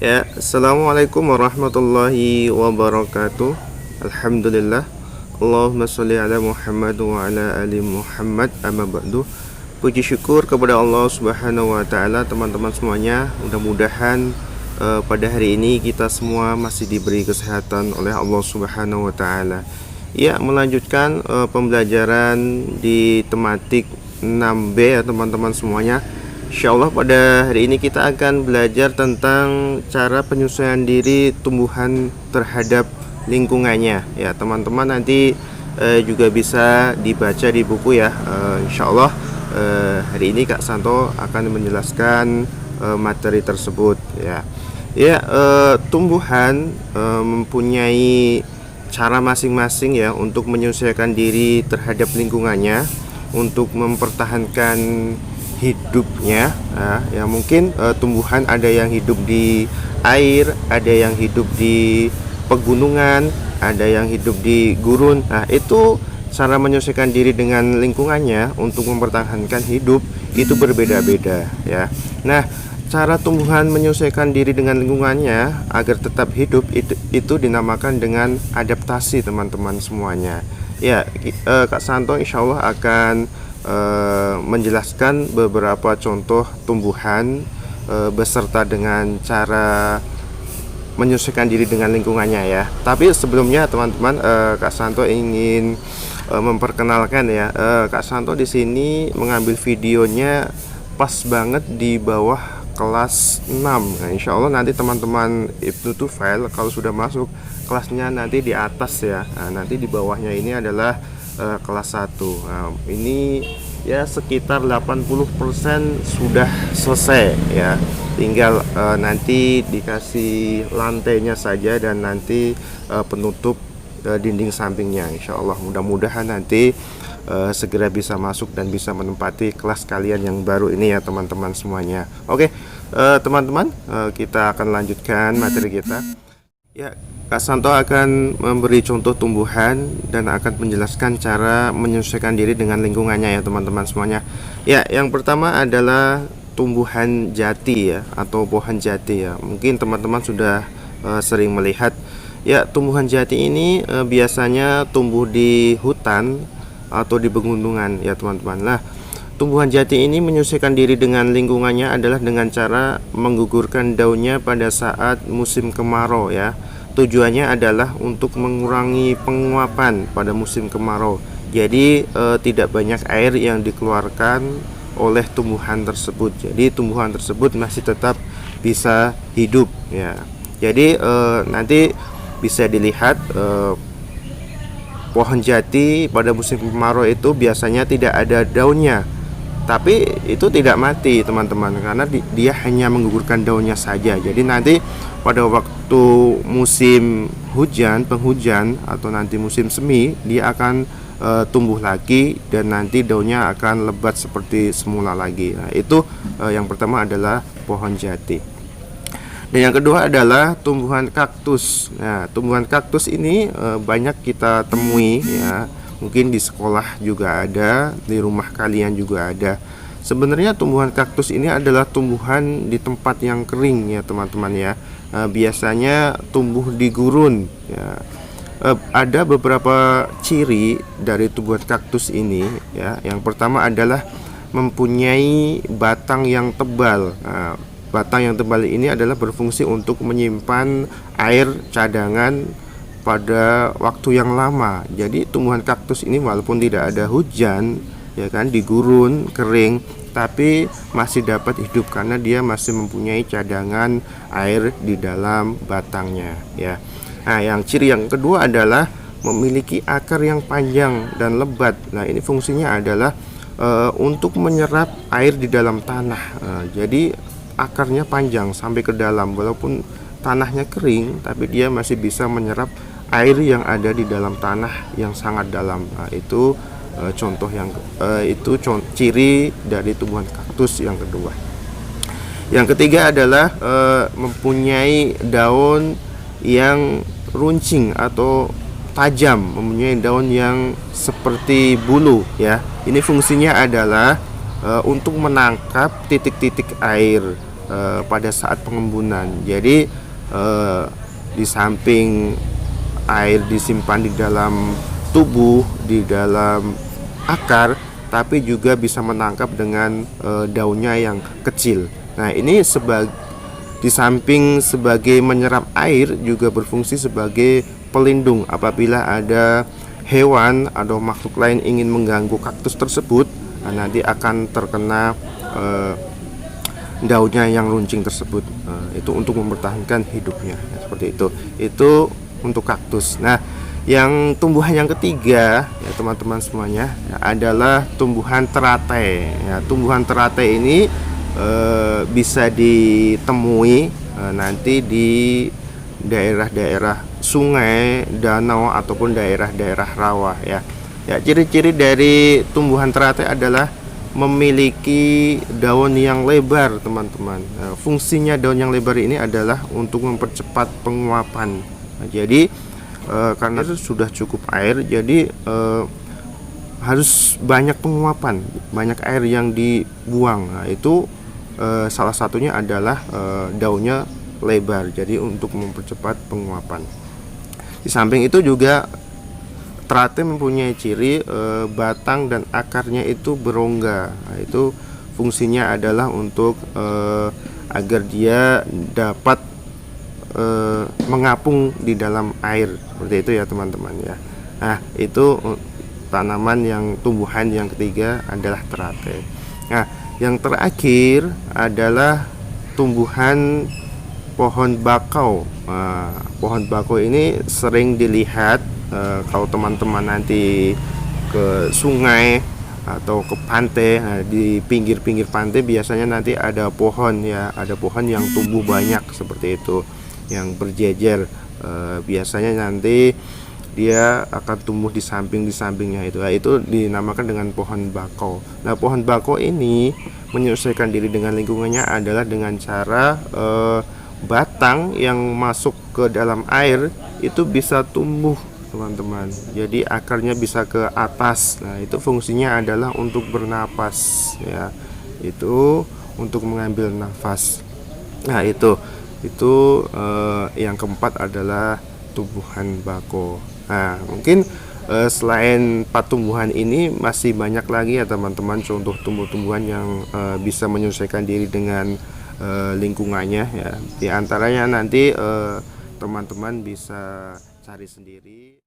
Ya, assalamualaikum warahmatullahi wabarakatuh. Alhamdulillah. Allahumma sholli ala Muhammad wa ala ali Muhammad, amma ba'du. Puji syukur kepada Allah Subhanahu wa taala, teman-teman semuanya. Mudah-mudahan pada hari ini kita semua masih diberi kesehatan oleh Allah Subhanahu wa taala. Ya, melanjutkan pembelajaran di tematik 6B ya teman-teman semuanya. Insyaallah pada hari ini kita akan belajar tentang cara penyesuaian diri tumbuhan terhadap lingkungannya ya teman-teman. Nanti juga bisa dibaca di buku ya. Insyaallah hari ini Kak Santo akan menjelaskan materi tersebut ya. Tumbuhan mempunyai cara masing-masing ya untuk menyesuaikan diri terhadap lingkungannya, untuk mempertahankan hidupnya ya mungkin tumbuhan ada yang hidup di air, ada yang hidup di pegunungan, ada yang hidup di gurun. Nah, itu cara menyesuaikan diri dengan lingkungannya untuk mempertahankan hidup itu berbeda-beda ya. Nah, cara tumbuhan menyesuaikan diri dengan lingkungannya agar tetap hidup itu dinamakan dengan adaptasi teman-teman semuanya. Ya, Kak Santo insyaallah akan menjelaskan beberapa contoh tumbuhan beserta dengan cara menyesuaikan diri dengan lingkungannya ya. Tapi sebelumnya teman-teman, Kak Santo ingin memperkenalkan ya. Kak Santo di sini mengambil videonya pas banget di bawah kelas 6. Nah, insya Allah nanti teman-teman Ibnu Tufail kalau sudah masuk kelasnya nanti di atas ya. Nah, nanti di bawahnya ini adalah kelas 1. Nah, ini ya sekitar 80% sudah selesai ya. Tinggal nanti dikasih lantainya saja dan nanti penutup dinding sampingnya. Insya Allah mudah-mudahan nanti segera bisa masuk dan bisa menempati kelas kalian yang baru ini ya teman-teman semuanya. Oke, teman-teman, kita akan lanjutkan materi kita. Ya, Kak Santo akan memberi contoh tumbuhan dan akan menjelaskan cara menyesuaikan diri dengan lingkungannya ya teman-teman semuanya. Ya, yang pertama adalah tumbuhan jati ya atau pohon jati ya. Mungkin teman-teman sudah sering melihat ya tumbuhan jati ini biasanya tumbuh di hutan atau di pegunungan ya teman-teman. Nah, tumbuhan jati ini menyesuaikan diri dengan lingkungannya adalah dengan cara menggugurkan daunnya pada saat musim kemarau ya. Tujuannya adalah untuk mengurangi penguapan pada musim kemarau. Jadi tidak banyak air yang dikeluarkan oleh tumbuhan tersebut. Jadi tumbuhan tersebut masih tetap bisa hidup ya. Jadi nanti bisa dilihat pohon jati pada musim kemarau itu biasanya tidak ada daunnya. Tapi itu tidak mati teman-teman, karena dia hanya menggugurkan daunnya saja. Jadi nanti pada waktu musim hujan, penghujan atau nanti musim semi, dia akan tumbuh lagi dan nanti daunnya akan lebat seperti semula lagi. Nah, itu yang pertama adalah pohon jati. Dan yang kedua adalah tumbuhan kaktus. Nah, tumbuhan kaktus ini banyak kita temui ya. Mungkin di sekolah juga ada, di rumah kalian juga ada. Sebenarnya tumbuhan kaktus ini adalah tumbuhan di tempat yang kering ya teman-teman ya. Biasanya tumbuh di gurun ya. Ada beberapa ciri dari tumbuhan kaktus ini ya. Yang pertama adalah mempunyai batang yang tebal. Nah, batang yang tebal ini adalah berfungsi untuk menyimpan air cadangan pada waktu yang lama. Jadi tumbuhan kaktus ini walaupun tidak ada hujan ya kan, di gurun kering, tapi masih dapat hidup karena dia masih mempunyai cadangan air di dalam batangnya ya. Nah, yang ciri yang kedua adalah memiliki akar yang panjang dan lebat. Nah, ini fungsinya adalah untuk menyerap air di dalam tanah. Jadi akarnya panjang sampai ke dalam, walaupun tanahnya kering tapi dia masih bisa menyerap air yang ada di dalam tanah yang sangat dalam. Nah, itu contoh yang ciri dari tumbuhan kaktus yang kedua. Yang ketiga adalah mempunyai daun yang runcing atau tajam, mempunyai daun yang seperti bulu ya. Ini fungsinya adalah untuk menangkap titik-titik air pada saat pengembunan. Jadi di samping air disimpan di dalam tubuh, di dalam akar, tapi juga bisa menangkap dengan daunnya yang kecil. Nah, ini di samping sebagai menyerap air, juga berfungsi sebagai pelindung apabila ada hewan atau makhluk lain ingin mengganggu kaktus tersebut. Nah, nanti akan terkena daunnya yang runcing tersebut. Itu untuk mempertahankan hidupnya, seperti itu. Itu untuk kaktus. Nah, yang tumbuhan yang ketiga, ya teman-teman semuanya, ya, adalah tumbuhan teratai. Ya, tumbuhan teratai ini bisa ditemui nanti di daerah-daerah sungai, danau, ataupun daerah-daerah rawa, ya. Ya, ciri-ciri dari tumbuhan teratai adalah memiliki daun yang lebar, teman-teman. Nah, fungsinya daun yang lebar ini adalah untuk mempercepat penguapan. Nah, jadi karena sudah cukup air, jadi harus banyak penguapan, banyak air yang dibuang. Nah, itu salah satunya adalah daunnya lebar, jadi untuk mempercepat penguapan. Di samping itu juga teratai mempunyai ciri batang dan akarnya itu berongga. Nah, itu fungsinya adalah untuk agar dia dapat mengapung di dalam air, seperti itu ya teman-teman ya. Nah, itu tanaman yang tumbuhan yang ketiga adalah teratai. Nah, yang terakhir adalah tumbuhan pohon bakau. Nah, pohon bakau ini sering dilihat kalau teman-teman nanti ke sungai atau ke pantai. Nah, di pinggir-pinggir pantai biasanya nanti ada pohon, ya, ada pohon yang tumbuh banyak seperti itu, yang berjejer. Biasanya nanti dia akan tumbuh di sampingnya itu. Nah, itu dinamakan dengan pohon bakau. Nah, pohon bakau ini menyesuaikan diri dengan lingkungannya adalah dengan cara batang yang masuk ke dalam air itu bisa tumbuh, teman-teman. Jadi akarnya bisa ke atas. Nah, itu fungsinya adalah untuk bernapas, ya. Itu untuk mengambil nafas. Nah, itu yang keempat adalah tumbuhan bakau. Nah, mungkin selain 4 tumbuhan ini masih banyak lagi ya teman-teman, contoh tumbuh-tumbuhan yang bisa menyesuaikan diri dengan lingkungannya, ya. Di antaranya nanti teman-teman bisa cari sendiri.